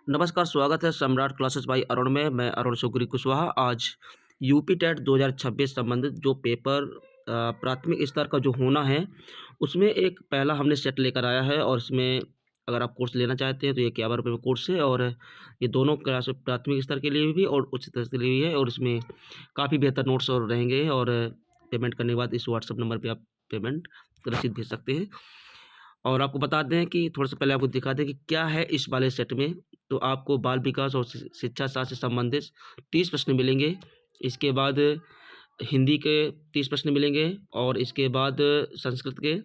नमस्कार, स्वागत है सम्राट क्लासेस बाय अरुण में। मैं अरुण सुग्री कुशवाहा। आज यूपी टेट 2026 संबंधित जो पेपर प्राथमिक स्तर का जो होना है, उसमें एक पहला हमने सेट लेकर आया है और इसमें अगर आप कोर्स लेना चाहते हैं तो ये ₹51 में कोर्स है और ये दोनों क्लास प्राथमिक स्तर के लिए भी और उच्च स्तर के लिए भी है और इसमें काफ़ी बेहतर नोट्स और रहेंगे और पेमेंट करने के बाद इस व्हाट्सएप नंबर पे आप पेमेंट रसीद भेज सकते हैं। और आपको बता दें कि थोड़ा-सा पहले आपको दिखा दें कि क्या है इस वाले सेट में। तो आपको बाल विकास और शिक्षा शास्त्र से संबंधित 30 प्रश्न मिलेंगे। इसके बाद हिंदी के 30 प्रश्न मिलेंगे और इसके बाद संस्कृत के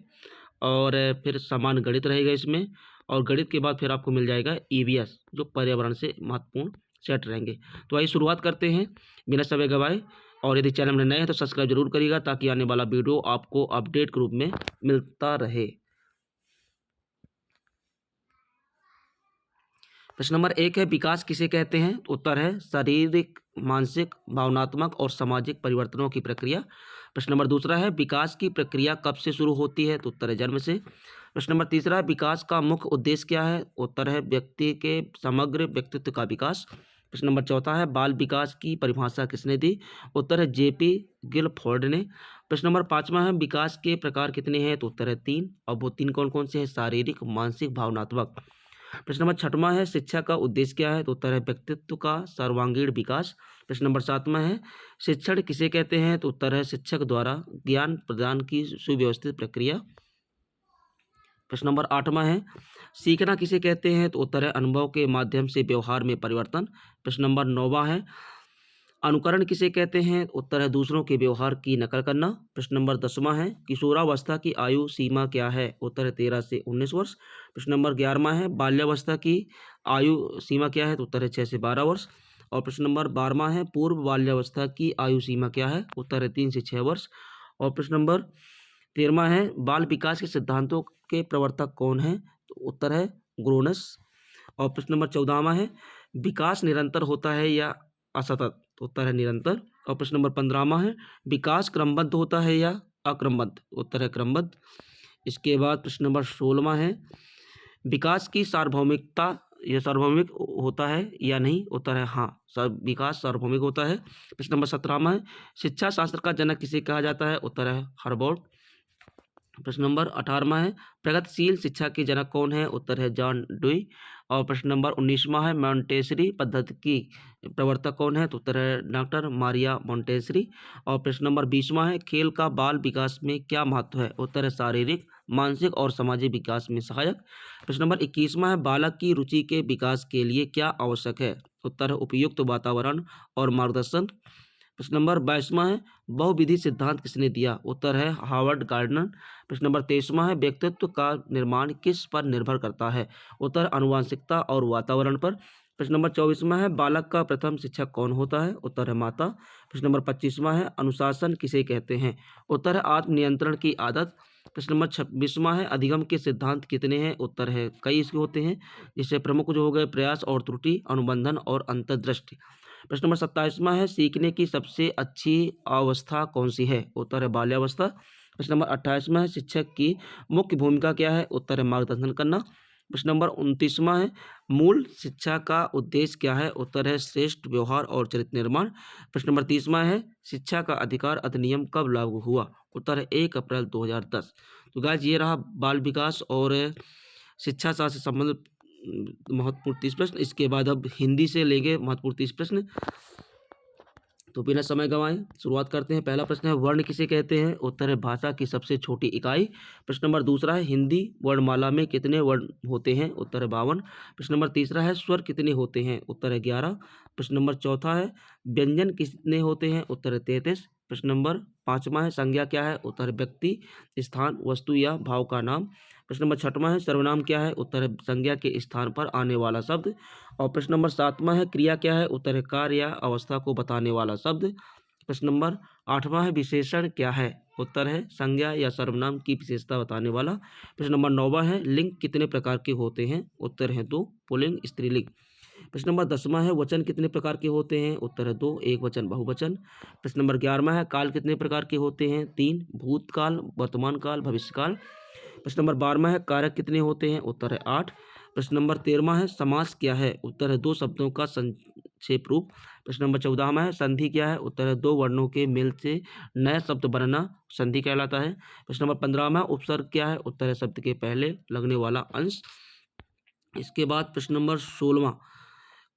और फिर सामान्य गणित रहेगा इसमें और गणित के बाद फिर आपको मिल जाएगा ईवीएस जो पर्यावरण से महत्वपूर्ण सेट रहेंगे। तो आइए शुरुआत करते हैं बिना समय गँवाए और यदि चैनल में नए हैं तो सब्सक्राइब ज़रूर करिएगा ताकि आने वाला वीडियो आपको अपडेट के रूप में मिलता रहे। प्रश्न नंबर 1 है विकास किसे कहते हैं? तो उत्तर है शारीरिक, मानसिक, भावनात्मक और सामाजिक परिवर्तनों की प्रक्रिया। प्रश्न नंबर 2 है विकास की प्रक्रिया कब से शुरू होती है? तो उत्तर है जन्म से। प्रश्न नंबर 3 विकास का मुख्य उद्देश्य क्या है? उत्तर है व्यक्ति के समग्र व्यक्तित्व का विकास। प्रश्न नंबर 4 है बाल विकास की परिभाषा किसने दी? उत्तर है जेपी गिलफोर्ड ने। प्रश्न नंबर 5 है विकास के प्रकार कितने हैं? तो उत्तर है 3 और वो 3 कौन-कौन से हैं? शारीरिक, मानसिक, भावनात्मक। प्रश्न नंबर 6वां है शिक्षा का उद्देश्य क्या है? तो उत्तर है व्यक्तित्व का सर्वांगीण विकास। प्रश्न नंबर 7वां है शिक्षण किसे कहते हैं? तो उत्तर है शिक्षक द्वारा ज्ञान प्रदान की सुव्यवस्थित प्रक्रिया। प्रश्न नंबर 8वां है सीखना किसे कहते हैं? तो उत्तर है अनुभव के माध्यम से व्यवहार में परिवर्तन। प्रश्न नंबर 9वां है अनुकरण किसे कहते हैं? उत्तर है दूसरों के व्यवहार की नकल करना। प्रश्न नंबर 10वां है किशोरावस्था की आयु सीमा क्या है? उत्तर है 13 से 19 वर्ष। प्रश्न नंबर 11वां है बाल्यावस्था की आयु सीमा क्या है? तो उत्तर है 6 से 12 वर्ष। और प्रश्न नंबर 12वां है पूर्व बाल्यावस्था की आयु सीमा क्या है? उत्तर है 3 से 6 वर्ष। और प्रश्न नंबर 13वां है बाल विकास के सिद्धांतों के प्रवर्तक कौन है? तो उत्तर है ग्रोनस। और प्रश्न नंबर 14वां है विकास निरंतर होता है या असतत? तो उत्तर है निरंतर। और प्रश्न नंबर 15वां है विकास क्रमबद्ध होता है या अक्रमबद्ध? उत्तर है क्रमबद्ध। इसके बाद प्रश्न नंबर 16वां है विकास की सार्वभौमिकता ये सार्वभौमिक होता है या नहीं? उत्तर है हाँ, विकास सार्वभौमिक होता है। प्रश्न नंबर 17वां है शिक्षा शास्त्र का जनक किसे कहा जाता है? उत्तर है हर्बर्ट। प्रश्न नंबर 18वां है प्रगतिशील शिक्षा के जनक कौन है? उत्तर है जॉन डुई। और प्रश्न नंबर 19वां है मॉन्टेसरी पद्धति की प्रवर्तक कौन है? तो उत्तर है डॉक्टर मारिया मॉन्टेसरी। और प्रश्न नंबर 20वां है खेल का बाल विकास में क्या महत्व है? उत्तर है शारीरिक, मानसिक और सामाजिक विकास में सहायक। प्रश्न नंबर 21वां है बालक की रुचि के विकास के लिए क्या आवश्यक है? उत्तर है उपयुक्त वातावरण और मार्गदर्शन। प्रश्न नंबर 22वां है बहुविधि सिद्धांत किसने दिया? उत्तर है हार्वर्ड गार्डनर। प्रश्न नंबर 23वां है व्यक्तित्व का निर्माण किस पर निर्भर करता है? उत्तर आनुवांशिकता और वातावरण पर। प्रश्न नंबर 24वां है बालक का प्रथम शिक्षक कौन होता है? उत्तर है माता। प्रश्न नंबर 25वां है अनुशासन किसे कहते हैं? उत्तर है आत्मनियंत्रण की आदत। प्रश्न नंबर 26वां है अधिगम के सिद्धांत कितने हैं? उत्तर है कई इसके होते हैं, जिससे प्रमुख जो हो गए प्रयास और त्रुटि, अनुबंधन और अंतर्दृष्टि। प्रश्न नंबर 27वां है सीखने की सबसे अच्छी अवस्था कौन सी है? उत्तर है बाल्यावस्था। प्रश्न नंबर 28वां है शिक्षक की मुख्य भूमिका क्या है? उत्तर है मार्गदर्शन करना। प्रश्न नंबर 29वां है मूल शिक्षा का उद्देश्य क्या है? उत्तर है श्रेष्ठ व्यवहार और चरित्र निर्माण। प्रश्न नंबर 30वां है शिक्षा का अधिकार अधिनियम कब लागू हुआ? उत्तर है 1 अप्रैल 2010। तो गाइस ये रहा बाल विकास और शिक्षा शास्त्र से संबंधित महत्वपूर्ण 30 प्रश्न। इसके बाद अब हिंदी से लेंगे महत्वपूर्ण 30 प्रश्न। तो बिना समय गंवाए शुरुआत करते हैं। पहला प्रश्न है वर्ण किसे कहते हैं? उत्तर है भाषा की सबसे छोटी इकाई। प्रश्न नंबर 2 है हिंदी वर्णमाला में कितने वर्ण होते हैं? उत्तर है 52। प्रश्न नंबर 3 है स्वर कितने होते हैं? उत्तर है 11। प्रश्न नंबर 4 है व्यंजन कितने होते हैं? उत्तर है 33। प्रश्न नंबर 5वां है संज्ञा क्या है? उत्तर है व्यक्ति, स्थान, वस्तु या भाव का नाम। प्रश्न नंबर 6वां है सर्वनाम क्या है? उत्तर है संज्ञा के स्थान पर आने वाला शब्द। और प्रश्न नंबर 7वां है क्रिया क्या है? उत्तर है कार्य या अवस्था को बताने वाला शब्द। प्रश्न नंबर 8वां है विशेषण क्या है? उत्तर है संज्ञा या सर्वनाम की विशेषता बताने वाला। प्रश्न नंबर 9वां है लिंग कितने प्रकार के होते हैं? उत्तर है 2 पुल्लिंग स्त्रीलिंग। प्रश्न नंबर 10वां है वचन कितने प्रकार के होते हैं? उत्तर है 2 एक वचन बहुवचन। प्रश्न नंबर 11वां है काल कितने प्रकार के होते हैं? 3 भूतकाल, वर्तमान काल, भविष्यकाल। प्रश्न नंबर 12वां है कारक कितने होते हैं? उत्तर है 8। प्रश्न नंबर 13वां है समास क्या है? उत्तर है दो शब्दों का संक्षेप रूप। प्रश्न नंबर 14वां है संधि क्या है? उत्तर है दो वर्णों के मेल से नया शब्द बनना संधि कहलाता है। प्रश्न नंबर 15वां उपसर्ग क्या है? उत्तर है शब्द के पहले लगने वाला अंश। इसके बाद प्रश्न नंबर 16वां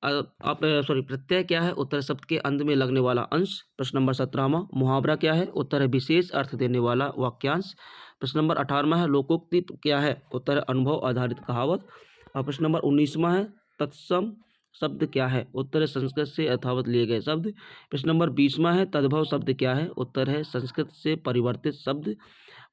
प्रत्यय क्या है? उत्तर है शब्द के अंत में लगने वाला अंश। प्रश्न नंबर 17वां मुहावरा क्या है? उत्तर है विशेष अर्थ देने वाला वाक्यांश। प्रश्न नंबर 18वां है लोकोक्ति क्या है? उत्तर है अनुभव आधारित कहावत। और प्रश्न नंबर 19वां है तत्सम शब्द क्या है? उत्तर है संस्कृत से यथावत लिए गए शब्द। प्रश्न नंबर 20वां है तद्भव शब्द क्या है? उत्तर है संस्कृत से परिवर्तित शब्द।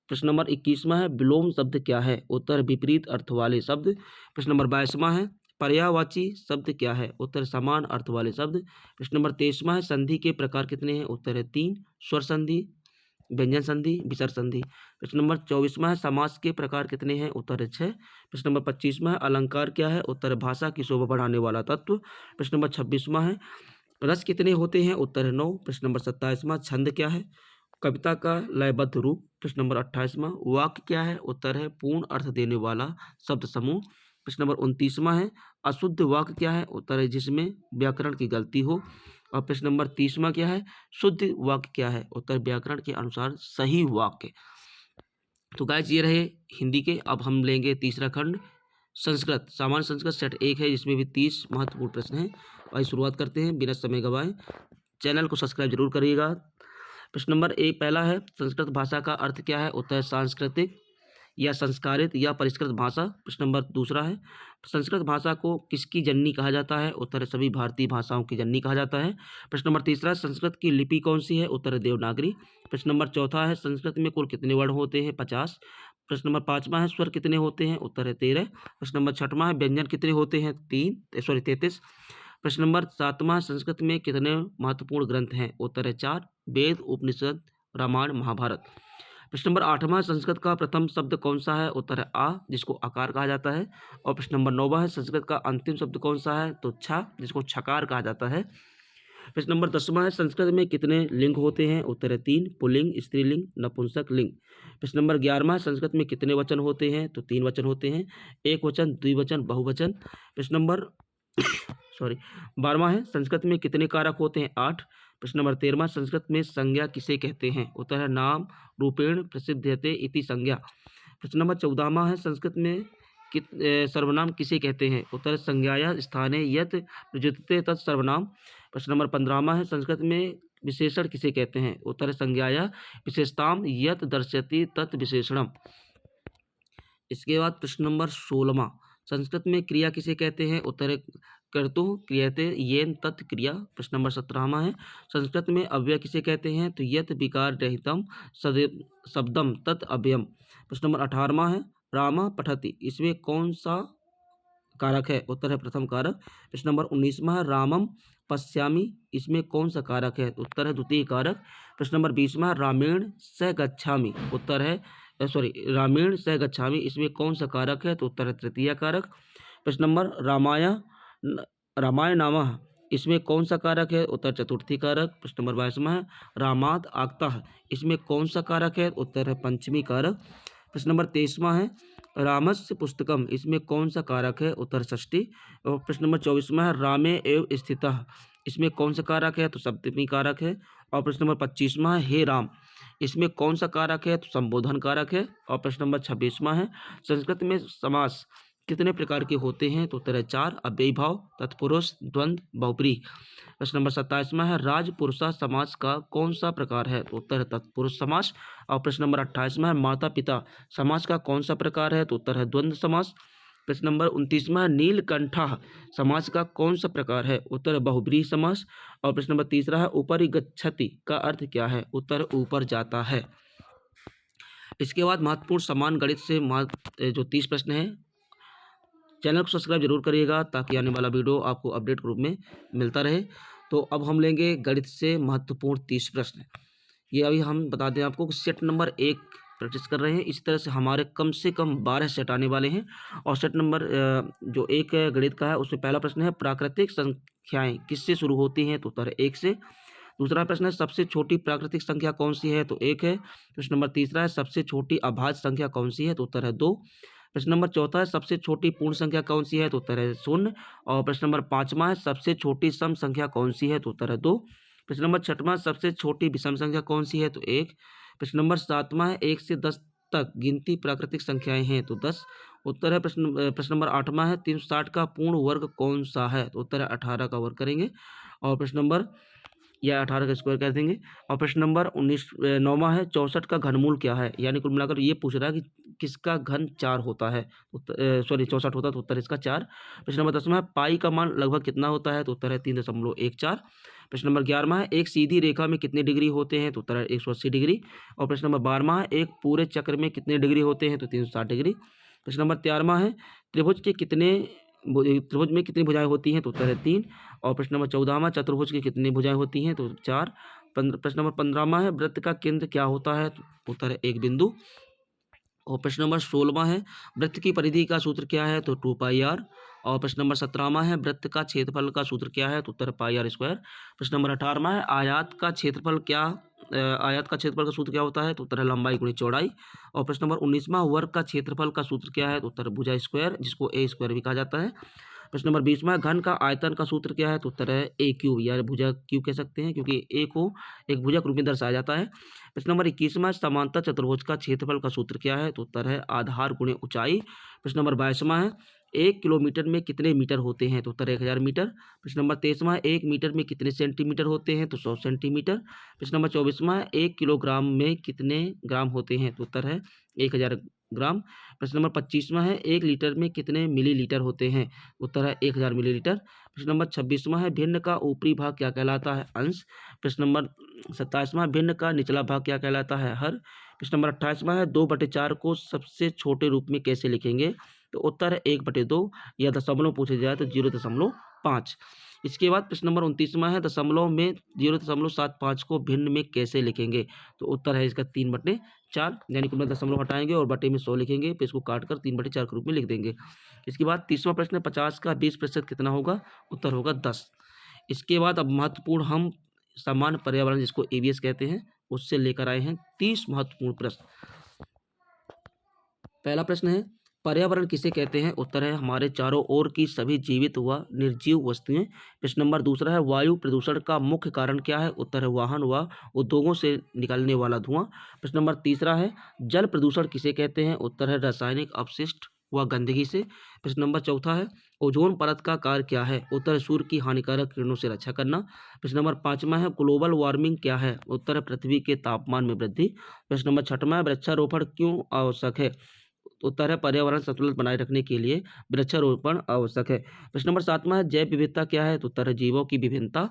प्रश्न नंबर 21वां है विलोम शब्द क्या है? उत्तर विपरीत अर्थ वाले शब्द। प्रश्न नंबर 22वां है पर्यायवाची शब्द क्या है? उत्तर समान अर्थ वाले शब्द। प्रश्न नंबर 23वां है संधि के प्रकार कितने हैं? उत्तर है 3, स्वर संधि, व्यंजन संधि, विसर्ग संधि। प्रश्न नंबर 24वां है समास के प्रकार कितने हैं? उत्तर है 6। प्रश्न नंबर 25वां है अलंकार क्या है? उत्तर है भाषा की शोभा बढ़ाने वाला तत्व। प्रश्न नंबर 26वां है रस कितने होते हैं? उत्तर है 9। प्रश्न नंबर 27वां छंद क्या है? कविता का लयबद्ध रूप। प्रश्न नंबर 28वां वाक्य क्या है? उत्तर है पूर्ण अर्थ देने वाला शब्द समूह। प्रश्न नंबर 29वां है अशुद्ध वाक्य क्या है? उत्तर है जिसमें व्याकरण की गलती हो। और प्रश्न नंबर 30वां क्या है? शुद्ध वाक्य क्या है? उत्तर व्याकरण के अनुसार सही वाक्य। तो गाइस ये रहे हिंदी के। अब हम लेंगे तीसरा खंड संस्कृत। सामान्य संस्कृत सेट 1 है जिसमें भी 30 महत्वपूर्ण प्रश्न हैं। आइए शुरुआत करते हैं बिना समय गवाए। चैनल को सब्सक्राइब जरूर करिएगा। प्रश्न नंबर 1 पहला है संस्कृत भाषा का अर्थ क्या है? उत्तर है सांस्कृतिक या संस्कारित या परिष्कृत भाषा। प्रश्न नंबर दूसरा है संस्कृत भाषा को किसकी जननी कहा जाता है? उत्तर है सभी भारतीय भाषाओं की जननी कहा जाता है। प्रश्न नंबर तीसरा संस्कृत की लिपि कौन सी है? उत्तर है देवनागरी। प्रश्न नंबर चौथा है संस्कृत में कुल कितने वर्ण होते हैं? 50। प्रश्न नंबर 5वां है स्वर कितने होते हैं? उत्तर है 13। प्रश्न नंबर 6वां है व्यंजन कितने होते हैं? 33। प्रश्न नंबर 7वां संस्कृत में कितने महत्वपूर्ण ग्रंथ हैं? उत्तर है 4 वेद, उपनिषद, रामायण, महाभारत। प्रश्न नंबर 8वां संस्कृत का प्रथम शब्द कौन सा है? उत्तर है आ जिसको आकार कहा जाता है। और प्रश्न नंबर 9वां है संस्कृत का अंतिम शब्द कौन सा है? तो छा जिसको छकार कहा जाता है। प्रश्न नंबर 10वां है संस्कृत में कितने लिंग होते हैं? उत्तर है 3 पुल्लिंग, स्त्रीलिंग, नपुंसक लिंग। प्रश्न नंबर 11वां संस्कृत में कितने वचन होते हैं? तो 3 वचन होते हैं, एक वचन, द्विवचन, बहुवचन। प्रश्न नंबर 12वां है संस्कृत में कितने कारक होते हैं? 8। प्रश्न नंबर 13वां संस्कृत में संज्ञा किसे कहते हैं? उत्तर है नाम रूपेण प्रसिद्धते इति संज्ञा। प्रश्न नंबर 14वां है संस्कृत में सर्वनाम किसे कहते हैं? उत्तर संज्ञाया स्थाने यत् प्रयुज्यते तत् सर्वनाम। प्रश्न नंबर 15वां है संस्कृत में विशेषण किसे कहते हैं? उत्तर संज्ञाया विशेषताम यत् दर्शयति तत् विशेषणम। इसके बाद प्रश्न नंबर 16वां संस्कृत में क्रिया किसे कहते हैं? उत्तर कर्तुः क्रियते येन तत् क्रिया। प्रश्न नंबर 17वां है संस्कृत में अव्यय किसे कहते हैं? तो यत् विकार रहितम शब्दम तत् अव्ययम। प्रश्न नंबर 18वां है रामा पठति इसमें कौन सा कारक है? उत्तर है प्रथम कारक। प्रश्न नंबर 19वां है रामम पश्यामि इसमें कौन सा कारक है? उत्तर है द्वितीय कारक। प्रश्न नंबर 20वां रामेण स गच्छामि उत्तर है रामेण स गच्छामि इसमें कौन सा कारक है? तो उत्तर है तृतीय कारक। प्रश्न नंबर रामायणामः इसमें कौन सा कारक है? उत्तर चतुर्थी कारक। प्रश्न नंबर 22वां है रामात आक्तः इसमें कौन सा कारक है? उत्तर है पंचमी कारक। प्रश्न नंबर 23वां है रामस्य पुस्तकम इसमें कौन सा कारक है? उत्तर षष्ठी। और प्रश्न नंबर 24वां है रामे एव स्थितः इसमें कौन सा कारक है? तो सप्तमी कारक है। और प्रश्न नंबर 25वां है हे राम इसमें कौन सा कारक है? तो संबोधन कारक है। और प्रश्न नंबर 26वां है संस्कृत में समास कितने प्रकार के होते हैं? तो उत्तर है 4 अव्ययी भाव, तत्पुरुष, द्वंद्व, बहुब्रीहि। प्रश्न नंबर 27वां है राजपुरुषा समास का कौन सा प्रकार है? तो उत्तर है तत्पुरुष समास। और प्रश्न नंबर 28वां है माता पिता समास का कौन सा प्रकार है? तो उत्तर है द्वंद्व समास। प्रश्न नंबर 29वां है नीलकंठः समास का कौन सा प्रकार है? उत्तर है बहुब्रीहि समास। और प्रश्न नंबर 30 है उपरि गच्छति का अर्थ क्या है? उत्तर ऊपर जाता है। इसके बाद महत्वपूर्ण समान गणित से जो 30 प्रश्न हैं। चैनल को सब्सक्राइब जरूर करिएगा ताकि आने वाला वीडियो आपको अपडेट रूप में मिलता रहे। तो अब हम लेंगे गणित से महत्वपूर्ण 30 प्रश्न। ये अभी हम बता दें आपको कि सेट नंबर 1 प्रैक्टिस कर रहे हैं। इस तरह से हमारे कम से कम 12 सेट आने वाले हैं। और सेट नंबर जो 1 गणित का है उसमें पहला प्रश्न है प्राकृतिक संख्याएं किससे शुरू होती हैं? तो उत्तर है 1 से। दूसरा प्रश्न है सबसे छोटी प्राकृतिक संख्या कौन सी है? तो 1 है। प्रश्न नंबर तीसरा है सबसे छोटी अभाज्य संख्या कौन सी है? तो उत्तर है 2। प्रश्न नंबर 4 है सबसे छोटी पूर्ण संख्या कौन सी है? तो उत्तर है 0। और प्रश्न नंबर 5वां है सबसे छोटी सम संख्या कौन सी है? तो उत्तर है 2। प्रश्न नंबर 6वां सबसे छोटी विषम संख्या कौन सी है? तो 1। प्रश्न नंबर 7वां है 1 से 10 तक गिनती प्राकृतिक संख्याएं हैं तो 10। उत्तर है प्रश्न नंबर 8वां है 360 का पूर्ण वर्ग कौन सा है? तो उत्तर है 18 का वर्ग करेंगे। और प्रश्न नंबर या 18 का स्क्वायर कर देंगे। और प्रश्न नंबर 9वां है 64 का घनमूल क्या है? यानी कुल मिलाकर ये पूछ रहा है कि किसका घन 4 होता है? सॉरी 64 होता है तो उत्तर इसका 4। प्रश्न नंबर 10वां है पाई का मान लगभग कितना होता है? तो उत्तर है 3.14। प्रश्न नंबर 11वां है एक सीधी रेखा में कितने डिग्री होते हैं? तो उत्तर है 180 डिग्री। और प्रश्न नंबर 12वां है एक पूरे चक्र में कितने डिग्री होते हैं? तो 360 डिग्री। प्रश्न नंबर 13वां है त्रिभुज में कितनी भुजाएं होती हैं? तो उत्तर है 3। और प्रश्न नंबर 14वां चतुर्भुज की कितनी भुजाएं होती हैं? तो 4। प्रश्न नंबर 15वां है वृत्त का केंद्र क्या होता है? तो उत्तर है एक बिंदु। और प्रश्न नंबर 16वां है वृत्त की परिधि का सूत्र क्या है? तो 2πr। और प्रश्न नंबर 17वां है वृत्त का क्षेत्रफल का सूत्र क्या है? तो उत्तर πr²। प्रश्न नंबर 18वां है आयत का क्षेत्रफल का सूत्र क्या होता है? तो उत्तर है लंबाई गुणित चौड़ाई। और प्रश्न नंबर 19वां वर्ग का क्षेत्रफल का सूत्र क्या है? तो उत्तर है भुजा स्क्वायर जिसको ए स्क्वायर भी कहा जाता है। प्रश्न नंबर 20वां घन का आयतन का सूत्र क्या है? तो उत्तर है ए क्यूब या भुजा क्यूब कह सकते हैं क्योंकि ए को एक भुजा के रूप में दर्शाया जाता है। प्रश्न नंबर 21वां समांतर चतुर्भुज का क्षेत्रफल का सूत्र क्या है? तो उत्तर है आधार गुणे ऊंचाई। प्रश्न नंबर 22वां है 1 किलोमीटर में कितने मीटर होते हैं? तो उत्तर 1000 मीटर। प्रश्न नंबर 23वां 1 मीटर में कितने सेंटीमीटर होते हैं? तो 100 सेंटीमीटर। प्रश्न नंबर 24वां 1 किलोग्राम में कितने ग्राम होते हैं? तो उत्तर है 1000 ग्राम। प्रश्न नंबर 25वां है 1 लीटर में कितने मिलीलीटर होते हैं? उत्तर है 1000 मिलीलीटर। प्रश्न नंबर 26वां है भिन्न का ऊपरी भाग क्या कहलाता है? अंश। प्रश्न नंबर 27वां भिन्न का निचला भाग क्या कहलाता है? हर। प्रश्न नंबर 28वां है 2/4 को सबसे छोटे रूप में कैसे लिखेंगे? तो उत्तर है 1/2 या दशमलव पूछे जाए तो 0.5। इसके बाद प्रश्न नंबर 29वां है दशमलव में 0.75 को भिन्न में कैसे लिखेंगे? तो उत्तर है इसका 3/4 यानी कि मैं दशमलव हटाएंगे और बटे में 100 लिखेंगे फिर इसको काट कर 3/4 के रूप में लिख देंगे। इसके बाद 30वां प्रश्न है 50 का 20% कितना होगा? उत्तर होगा 10। इसके बाद अब महत्वपूर्ण हम सामान्य पर्यावरण जिसको एबीएस कहते हैं उससे लेकर आए हैं 30 महत्वपूर्ण प्रश्न। पहला प्रश्न है पर्यावरण किसे कहते हैं? उत्तर है हमारे चारों ओर की सभी जीवित व निर्जीव वस्तुएं। प्रश्न नंबर दूसरा है वायु प्रदूषण का मुख्य कारण क्या है? उत्तर है वाहन व उद्योगों से निकलने वाला धुआं। प्रश्न नंबर तीसरा है जल प्रदूषण किसे कहते हैं? उत्तर है रासायनिक अपशिष्ट व गंदगी से। प्रश्न नंबर चौथा है ओजोन परत का कार्य क्या है? उत्तर है सूर्य की हानिकारक किरणों से रक्षा करना। प्रश्न नंबर 5वां है ग्लोबल वार्मिंग क्या है? उत्तर है पृथ्वी के तापमान में वृद्धि। प्रश्न नंबर 6वां है वृक्षारोपण क्यों आवश्यक है? उत्तर है पर्यावरण संतुलन बनाए रखने के लिए वृक्षारोपण आवश्यक है। प्रश्न नंबर 7वां है जैव विविधता क्या है? तो उत्तर है जीवों की विभिन्नता।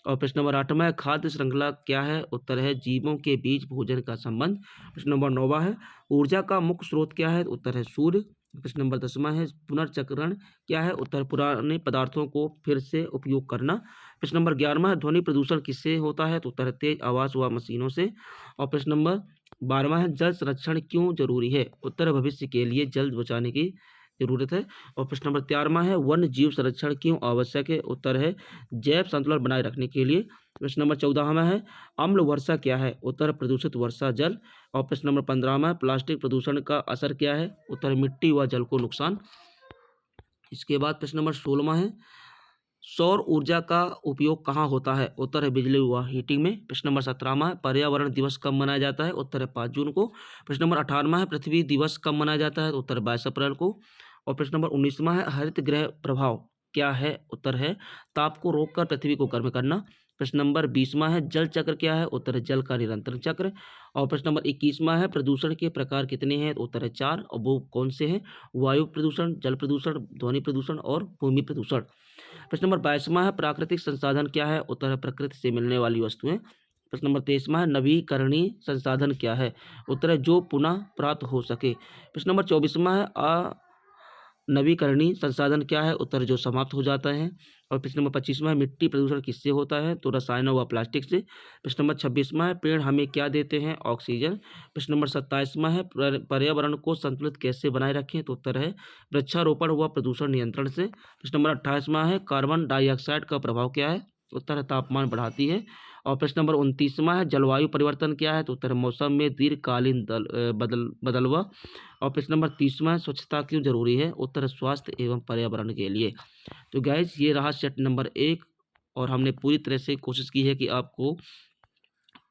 और प्रश्न नंबर 8वां है खाद्य श्रृंखला क्या है? उत्तर है जीवों के बीच भोजन का संबंध। प्रश्न नंबर 9वां है ऊर्जा का मुख्य स्रोत क्या है? उत्तर है सूर्य। प्रश्न नंबर 10वां है पुनर्चक्रण क्या है? उत्तर पुराने पदार्थों को फिर से उपयोग करना। प्रश्न नंबर 11वां है ध्वनि प्रदूषण किससे होता है? तो उत्तर है तेज आवाज व मशीनों से। और प्रश्न नंबर 12वां है जल संरक्षण क्यों जरूरी है? उत्तर भविष्य के लिए जल बचाने की जरूरत है। और प्रश्न नंबर 13वां है वन्य जीव संरक्षण क्यों आवश्यक है? उत्तर है जैव संतुलन बनाए रखने के लिए। प्रश्न नंबर 14वां है अम्ल वर्षा क्या है? उत्तर प्रदूषित वर्षा जल। और प्रश्न नंबर 15वां है प्लास्टिक प्रदूषण का असर क्या है? उत्तर मिट्टी व जल को नुकसान। इसके बाद प्रश्न नंबर 16वां है सौर ऊर्जा का उपयोग कहाँ होता है? उत्तर है बिजली व हीटिंग में। प्रश्न नंबर 17वां है पर्यावरण दिवस कब मनाया जाता है? उत्तर है 5 जून को। प्रश्न नंबर 18वां है पृथ्वी दिवस कब मनाया जाता है? उत्तर 22 अप्रैल को। और प्रश्न नंबर 19वां है हरित गृह प्रभाव क्या है? उत्तर है ताप को रोककर पृथ्वी को गर्म करना। प्रश्न नंबर 20वां है जल चक्र क्या है? उत्तर है जल का निरंतर चक्र। और प्रश्न नंबर 21वां है प्रदूषण के प्रकार कितने हैं? उत्तर है 4 और वो कौन से हैं? वायु प्रदूषण, जल प्रदूषण, ध्वनि प्रदूषण और भूमि प्रदूषण। प्रश्न नंबर 22वां है प्राकृतिक संसाधन क्या है? उत्तर है प्रकृति से मिलने वाली वस्तुएं। प्रश्न नंबर 23वां है नवीकरणीय संसाधन क्या है? उत्तर है जो पुनः प्राप्त हो सके। प्रश्न नंबर 24वां है नवीकरणीय संसाधन क्या है? उत्तर जो समाप्त हो जाता है। और प्रश्न नंबर 25वां है मिट्टी प्रदूषण किससे होता है? तो रसायनों व प्लास्टिक से। प्रश्न नंबर 26वां है पेड़ हमें क्या देते हैं? ऑक्सीजन। प्रश्न नंबर 27वां है पर्यावरण को संतुलित कैसे बनाए रखें? तो उत्तर है वृक्षारोपण व प्रदूषण नियंत्रण से। प्रश्न नंबर 28वां है कार्बन डाइऑक्साइड का प्रभाव क्या है? उत्तर है तापमान बढ़ाती है। और प्रश्न नंबर 29वां है, जलवायु परिवर्तन क्या है? तो उत्तर है मौसम में दीर्घकालीन बदलाव। और प्रश्न नंबर 30वां है, स्वच्छता क्यों जरूरी है? उत्तर है स्वास्थ्य एवं पर्यावरण के लिए। तो गाइज ये रहा सेट नंबर 1 और हमने पूरी तरह से कोशिश की है कि आपको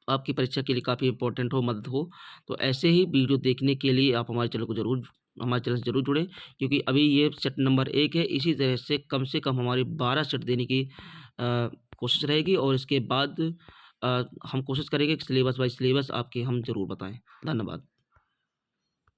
आपकी परीक्षा के लिए काफ़ी इंपॉर्टेंट हो, मदद हो। तो ऐसे ही वीडियो देखने के लिए आप हमारे चैनल से ज़रूर जुड़ें, क्योंकि अभी ये सेट नंबर 1 है। इसी तरह से कम हमारी 12 सेट देने की कोशिश रहेगी और इसके बाद हम कोशिश करेंगे कि सिलेबस बाय सिलेबस आपके हम ज़रूर बताएँ। धन्यवाद।